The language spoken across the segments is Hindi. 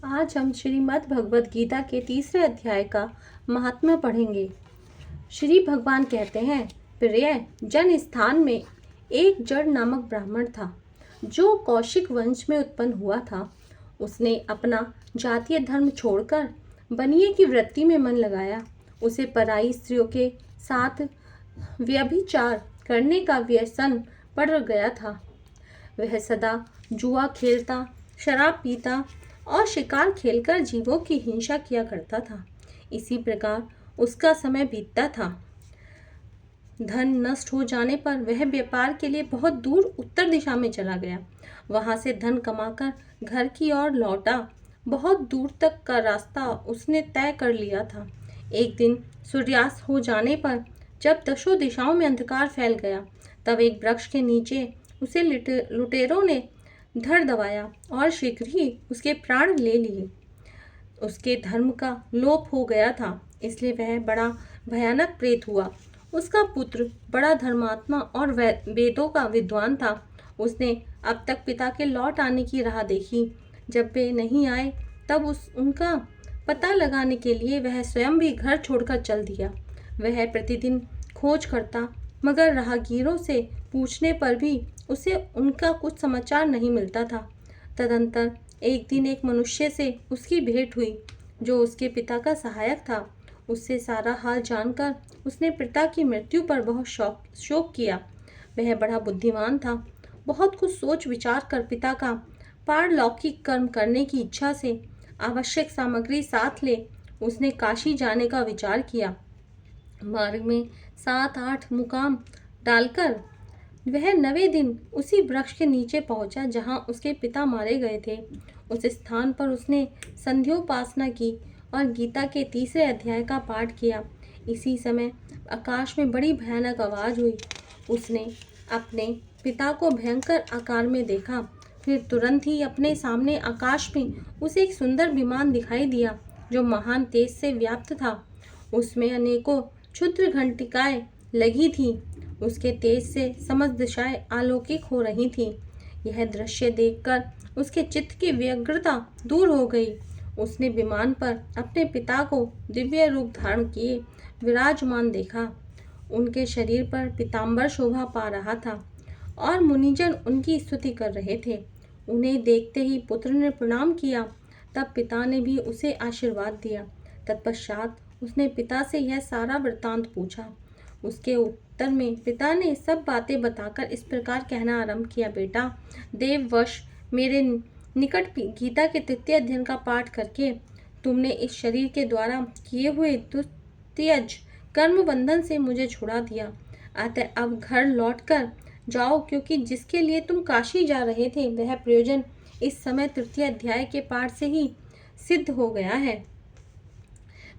आज हम श्रीमद् भगवद गीता के तीसरे अध्याय का महात्म्य पढ़ेंगे। श्री भगवान कहते हैं, प्रिय जन स्थान में एक जड़ नामक ब्राह्मण था जो कौशिक वंश में उत्पन्न हुआ था। उसने अपना जातीय धर्म छोड़कर बनिए की वृत्ति में मन लगाया। उसे पराई स्त्रियों के साथ व्यभिचार करने का व्यसन पड़ गया था। वह सदा जुआ खेलता, शराब पीता और शिकार खेलकर जीवों की हिंसा किया करता था। इसी प्रकार उसका समय बीतता था। धन नष्ट हो जाने पर वह व्यापार के लिए बहुत दूर उत्तर दिशा में चला गया। वहां से धन कमाकर घर की ओर लौटा। बहुत दूर तक का रास्ता उसने तय कर लिया था। एक दिन सूर्यास्त हो जाने पर जब दसों दिशाओं में अंधकार फैल गया, तब एक वृक्ष के नीचे उसे लुटेरों ने धर दबाया और शीघ्र ही उसके प्राण ले लिए। उसके धर्म का लोप हो गया था, इसलिए वह बड़ा भयानक प्रेत हुआ। उसका पुत्र बड़ा धर्मात्मा और वेदों का विद्वान था। उसने अब तक पिता के लौट आने की राह देखी। जब वे नहीं आए तब उनका पता लगाने के लिए वह स्वयं भी घर छोड़कर चल दिया। वह प्रतिदिन खोज करता, मगर राहगीरों से पूछने पर भी उसे उनका कुछ समाचार नहीं मिलता था। तदंतर एक दिन एक मनुष्य से उसकी भेंट हुई जो उसके पिता का सहायक था। उससे सारा हाल जानकर उसने पिता की मृत्यु पर बहुत शोक किया। वह बड़ा बुद्धिमान था। बहुत कुछ सोच विचार कर पिता का पारलौकिक कर्म करने की इच्छा से आवश्यक सामग्री साथ ले उसने काशी जाने का विचार किया। मार्ग में 7-8 मुकाम डालकर वह 9वें दिन उसी वृक्ष के नीचे पहुंचा जहां उसके पिता मारे गए थे। उस स्थान पर उसने संध्योपासना की और गीता के तीसरे अध्याय का पाठ किया। इसी समय आकाश में बड़ी भयानक आवाज हुई। उसने अपने पिता को भयंकर आकार में देखा। फिर तुरंत ही अपने सामने आकाश में उसे एक सुंदर विमान दिखाई दिया जो महान तेज से व्याप्त था। उसमें अनेकों क्षुद्र घंटिकाएं लगी थी। उसके तेज से समस्त दिशाएं आलोकित हो रही थीं। यह दृश्य देखकर उसके चित्त की व्यग्रता दूर हो गई। उसने विमान पर अपने पिता को दिव्य रूप धारण किए विराजमान देखा। उनके शरीर पर पीताम्बर शोभा पा रहा था और मुनिजन उनकी स्तुति कर रहे थे। उन्हें देखते ही पुत्र ने प्रणाम किया। तब पिता ने भी उसे आशीर्वाद दिया। तत्पश्चात उसने पिता से यह सारा वृत्तांत पूछा। उसके उत्तर में पिता ने सब बातें बताकर इस प्रकार कहना आरंभ किया, बेटा, देववश मेरे निकट गीता के तृतीय अध्ययन का पाठ करके तुमने इस शरीर के द्वारा किए हुए दुस्त्यज कर्म बंधन से मुझे छुड़ा दिया। अतः अब घर लौटकर जाओ, क्योंकि जिसके लिए तुम काशी जा रहे थे वह प्रयोजन इस समय तृतीय अध्याय के पाठ से ही सिद्ध हो गया है।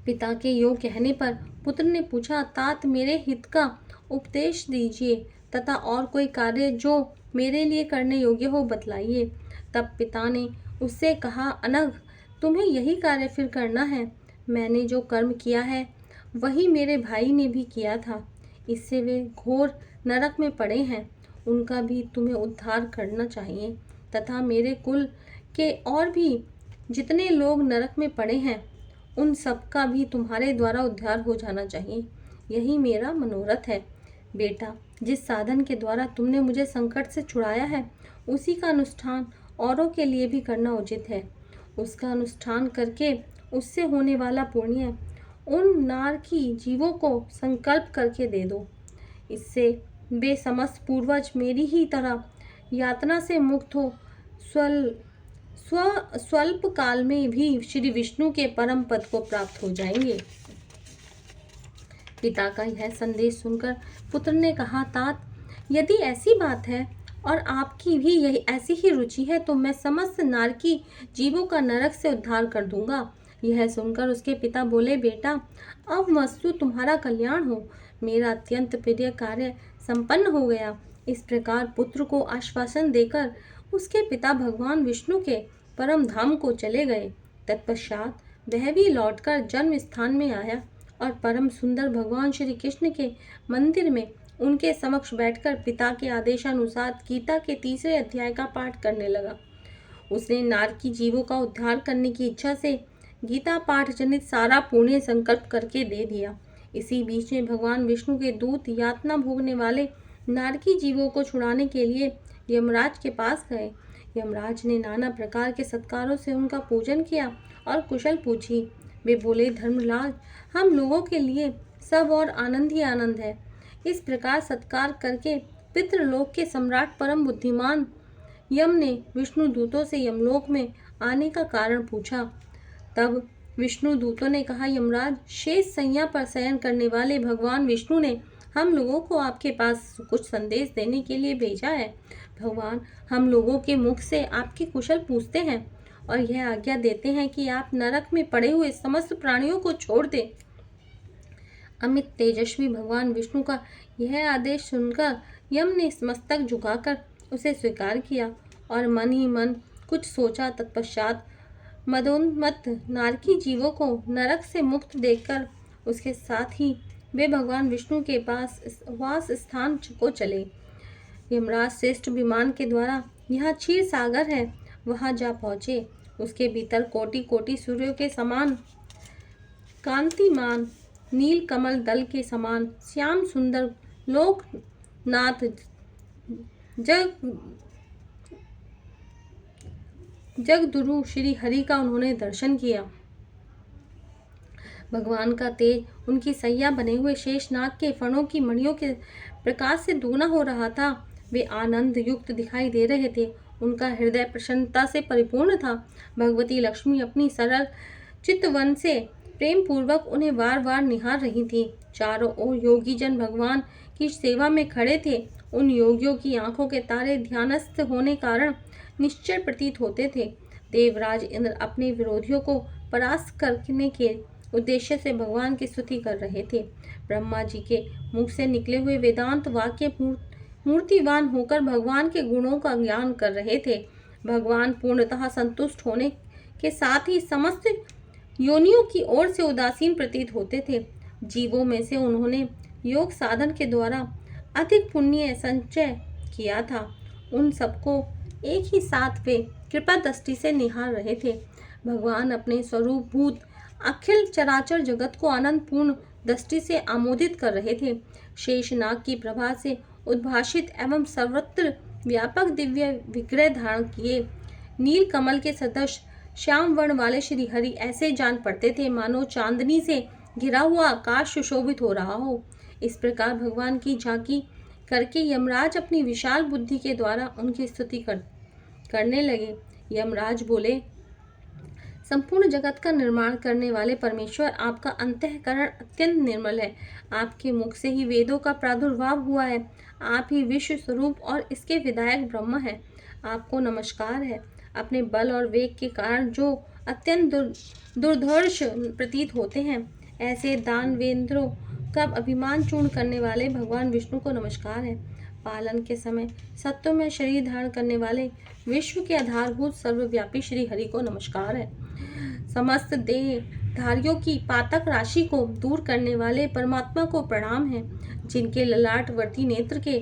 पिता के योग कहने पर पुत्र ने पूछा, तात मेरे हित का उपदेश दीजिए तथा और कोई कार्य जो मेरे लिए करने योग्य हो बतलाइए। तब पिता ने उससे कहा, अनघ, तुम्हें यही कार्य फिर करना है। मैंने जो कर्म किया है वही मेरे भाई ने भी किया था। इससे वे घोर नरक में पड़े हैं। उनका भी तुम्हें उद्धार करना चाहिए तथा मेरे कुल के और भी जितने लोग नरक में पड़े हैं उन सबका भी तुम्हारे द्वारा उद्धार हो जाना चाहिए। यही मेरा मनोरथ है। बेटा, जिस साधन के द्वारा तुमने मुझे संकट से छुड़ाया है उसी का अनुष्ठान औरों के लिए भी करना उचित है। उसका अनुष्ठान करके उससे होने वाला पुण्य उन नारकी जीवों को संकल्प करके दे दो। इससे वे समस्त पूर्वज मेरी ही तरह यातना से मुक्त हो स्वल्प काल में भी श्री विष्णु के परम पद को प्राप्त हो जाएंगे। पिता का यह संदेश सुनकर पुत्र ने कहा, तात, यदि ऐसी बात है और आपकी भी यही ऐसी ही रुचि है तो मैं समस्त नारकी जीवों का नरक से उद्धार कर दूंगा। यह सुनकर उसके पिता बोले, बेटा, अब वस्तु तुम्हारा कल्याण हो। मेरा अत्यंत प्रिय कार्य संपन्न हो गया। इस प्रकार पुत्र को आश्वासन देकर उसके पिता भगवान विष्णु के परम धाम को चले गए। तत्पश्चात वह भी लौटकर जन्म स्थान में आया और परम सुंदर भगवान श्री कृष्ण के मंदिर में उनके समक्ष बैठकर पिता के आदेशानुसार गीता के तीसरे अध्याय का पाठ करने लगा। उसने नारकी जीवों का उद्धार करने की इच्छा से गीता पाठ जनित सारा पुण्य संकल्प करके दे दिया। इसी बीच में भगवान विष्णु के दूत यातना भोगने वाले नारकी जीवों को छुड़ाने के लिए यमराज के पास गए। यमराज ने नाना प्रकार के सत्कारों से उनका पूजन किया और कुशल पूछी। वे बोले, धर्मराज, हम लोगों के लिए सब और आनंद ही आनंद है। इस प्रकार सत्कार करके पितृलोक के सम्राट परम बुद्धिमान यम ने विष्णु दूतों से यमलोक में आने का कारण पूछा। तब विष्णु दूतों ने कहा, यमराज, शेष सैया पर शयन करने वाले भगवान विष्णु ने हम लोगों को आपके पास कुछ संदेश देने के लिए भेजा है। भगवान हम लोगों के मुख से आपकी कुशल पूछते हैं और यह आज्ञा देते हैं कि आप नरक में पड़े हुए समस्त प्राणियों को छोड़ दें। अमित तेजस्वी भगवान विष्णु का यह आदेश सुनकर यम ने मस्तक झुकाकर उसे स्वीकार किया और मन ही मन कुछ सोचा। तत्पश्चात मदोन्मत्त नारकी जीवों को नरक से मुक्त देखकर उसके साथ ही वे भगवान विष्णु के पास वास स्थान को चले। यमराज श्रेष्ठ विमान के द्वारा यहाँ क्षीर सागर है, वहाँ जा पहुँचे। उसके भीतर कोटि कोटि सूर्यों के समान कांतिमान नील कमल दल के समान श्याम सुंदर लोकनाथ जगदुरु श्री हरि का उन्होंने दर्शन किया। भगवान का तेज उनकी सैया बने हुए शेषनाग के फणों की मणियों के प्रकाश से दूना हो रहा था। वे आनंद युक्त दिखाई दे रहे थे। उनका हृदय प्रसन्नता से परिपूर्ण था। भगवती लक्ष्मी अपनी सरल चित्तवन से प्रेम पूर्वक उन्हें बार बार निहार रही थी। चारों ओर योगी जन भगवान की सेवा में खड़े थे। उन योगियों की आंखों के तारे ध्यानस्थ होने कारण निश्चय प्रतीत होते थे। देवराज इंद्र अपने विरोधियों को परास्त करने के उद्देश्य से भगवान की स्तुति कर रहे थे। ब्रह्मा जी के मुख से निकले हुए वेदांत वाक्य मूर्तिवान होकर भगवान के गुणों का ज्ञान कर रहे थे। भगवान पूर्णतः संतुष्ट होने के साथ ही समस्त योनियों की ओर से उदासीन प्रतीत होते थे। जीवों में से उन्होंने योग साधन के द्वारा अधिक पुण्य संचय किया था। उन सबको एक ही साथ वे कृपा दृष्टि से निहार रहे थे। भगवान अपने स्वरूप भूत अखिल चराचर जगत को आनंद पूर्ण दृष्टि से आमोदित कर रहे थे। शेषनाग की प्रभा से उद्भाषित एवं सर्वत्र व्यापक दिव्य विग्रह धारण किए नील कमल के सदृश श्याम वर्ण वाले श्री हरि ऐसे जान पड़ते थे मानो चांदनी से घिरा हुआ आकाश सुशोभित हो रहा हो। इस प्रकार भगवान की झांकी करके यमराज अपनी विशाल बुद्धि के द्वारा उनकी स्तुति करने लगे। यमराज बोले, संपूर्ण जगत का निर्माण करने वाले परमेश्वर, आपका अंतःकरण अत्यंत निर्मल है। आपके मुख से ही वेदों का प्रादुर्भाव हुआ है। आप ही विश्व स्वरूप और इसके विधायक ब्रह्म हैं। आपको नमस्कार है। अपने बल और वेग के कारण जो अत्यंत दुर्धर्ष प्रतीत होते हैं, ऐसे दानवेंद्रों का अभिमान चूर्ण करने वाले भगवान विष्णु को नमस्कार है। पालन के समय सत्व में शरीर धारण करने वाले विश्व के आधारभूत सर्वव्यापी श्री हरि को नमस्कार है। समस्त देहधारियों की पातक राशि को दूर करने वाले परमात्मा को प्रणाम है। जिनके ललाटवर्ती नेत्र के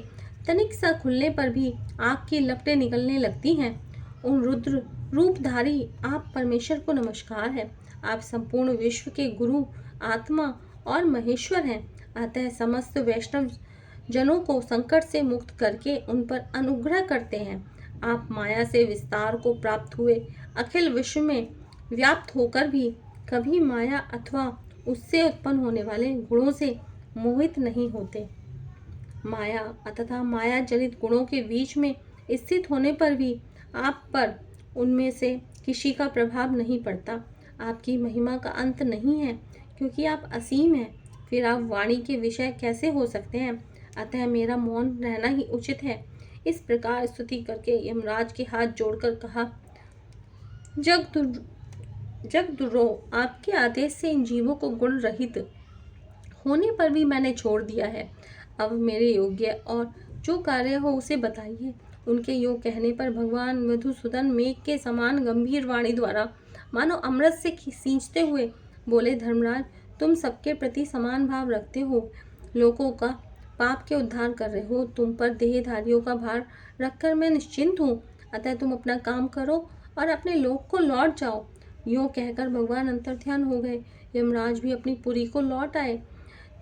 तनिक सा खुलने पर भी आग की लपटें निकलने लगती हैं, उन रुद्र रूपधारी आप परमेश्वर को नमस्कार है। आप संपूर्ण विश्व के गुरु, आत्मा और महेश्वर हैं। अतः समस्त वैष्णव जनों को संकट से मुक्त करके उन पर अनुग्रह करते हैं। आप माया से विस्तार को प्राप्त हुए अखिल विश्व में व्याप्त होकर भी कभी माया अथवा उससे उत्पन्न होने वाले गुणों से मोहित नहीं होते। माया तथा माया जनित गुणों के बीच में स्थित होने पर भी आप पर उनमें से किसी का प्रभाव नहीं पड़ता। आपकी महिमा का अंत नहीं है, क्योंकि आप असीम हैं। फिर आप वाणी के विषय कैसे हो सकते हैं? अतः मेरा मौन रहना ही उचित है। इस प्रकार स्तुति करके यमराज के हाथ जोड़कर कहा, जगदुरो, आपके आदेश से इन जीवों को गुण रहित होने पर भी मैंने छोड़ दिया है। अब मेरे योग्य और जो कार्य हो उसे बताइए। उनके योग कहने पर भगवान मधुसूदन मेघ के समान गंभीर वाणी द्वारा मानो अमृत से सींचते हुए बोले, धर्मराज, तुम सबके प्रति समान भाव रखते हो, लोगों का पाप के उद्धार कर रहे हो। तुम पर देहधारियों का भार रखकर मैं निश्चिंत हूँ। अतः तुम अपना काम करो और अपने लोक को लौट जाओ। यूँ कहकर भगवान अंतर्ध्यान हो गए। यमराज भी अपनी पुरी को लौट आए।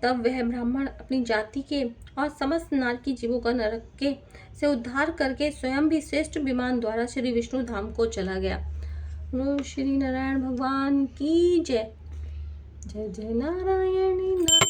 तब वह ब्राह्मण अपनी जाति के और समस्त नारकी जीवों का नरक के से उद्धार करके स्वयं भी श्रेष्ठ विमान द्वारा श्री विष्णु धाम को चला गया। बोलो श्री नारायण भगवान की जय। जय जय नारायण नारायण।